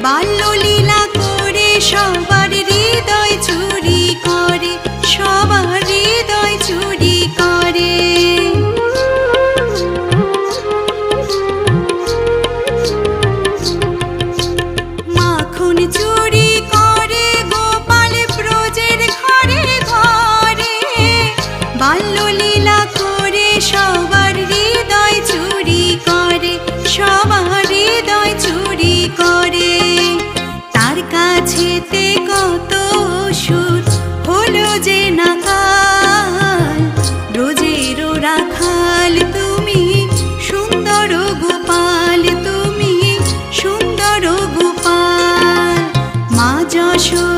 বাল্যলীলা করে সবার হৃদয় চুরি করে, সবার হৃদয় চুরি করে। মাখন চুরি করে গোপাল ব্রজের ঘরে ঘরে, বাল্যলীলা করে সবার হৃদয় চুরি করে, সবার হৃদয় চুরি করে। তার কাছেতে কত অসুর হলো যে নাকাল, ব্রজের রাখাল তুমি সুন্দর গোপাল, তুমি সুন্দর গোপাল। মা যশোদা